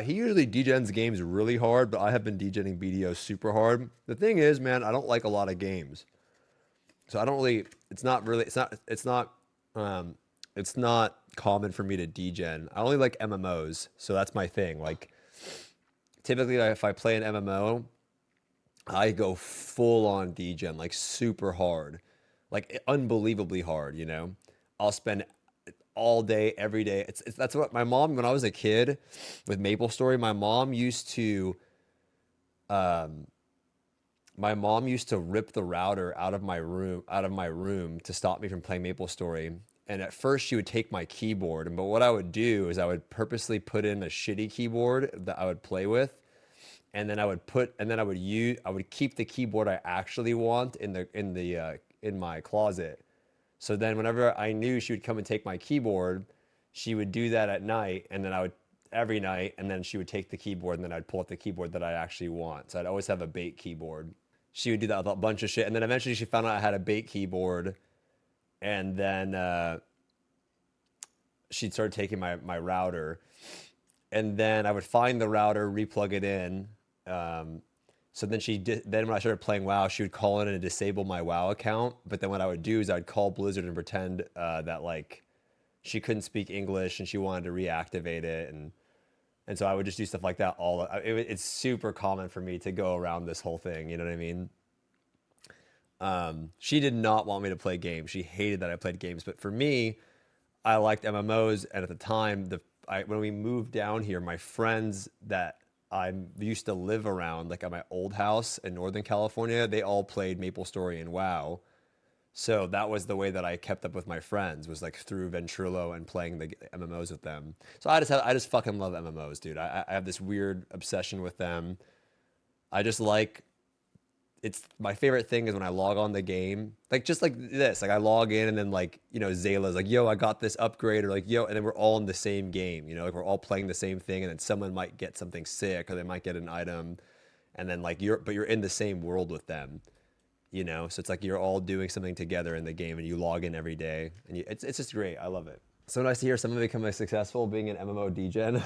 He usually degens games really hard, but I have been degenning BDO super hard. The thing is, man, I don't like a lot of games. So I don't really, it's not really, um, it's not common for me to degen. I only like MMOs. So that's my thing. Like typically if I play an MMO, I go full on degen, like super hard, like unbelievably hard, you know? I'll spend all day, every day. It's that's what my mom, when I was a kid with Maple Story, um, my mom used to rip the router out of my room to stop me from playing Maple Story. And at first she would take my keyboard, but what I would do is I would purposely put in a shitty keyboard that I would play with, and then I would keep the keyboard I actually want in my closet. So then whenever I knew she would come and take my keyboard, she would do that at night, and then I would every night, and then she would take the keyboard, and then I'd pull out the keyboard that I actually want. So I'd always have a bait keyboard. She would do that with a bunch of shit, and then eventually she found out I had a bait keyboard, and then she'd started taking my router, and then I would find the router, replug it in. Um, so then then when I started playing WoW, she would call in and disable my WoW account. But then what I would do is I'd call Blizzard and pretend that like she couldn't speak English and she wanted to reactivate it, and so I would just do stuff like that. It's super common for me to go around this whole thing. You know what I mean? She did not want me to play games. She hated that I played games. But for me, I liked MMOs, and at the time, when we moved down here, my friends that I used to live around, like at my old house in Northern California, they all played MapleStory and WoW. So that was the way that I kept up with my friends, was like through Ventrilo and playing the MMOs with them. So I just fucking love MMOs, dude. I have this weird obsession with them. I just like it's my favorite thing is when I log on the game, like just like this, like I log in and then like, Zayla's like, yo, I got this upgrade, or like, yo, and then we're all in the same game, like we're all playing the same thing, and then someone might get something sick or they might get an item, and then like you're in the same world with them, so it's like you're all doing something together in the game, and you log in every day, and it's just great. I love it. So nice to hear someone become a successful being an MMO degen.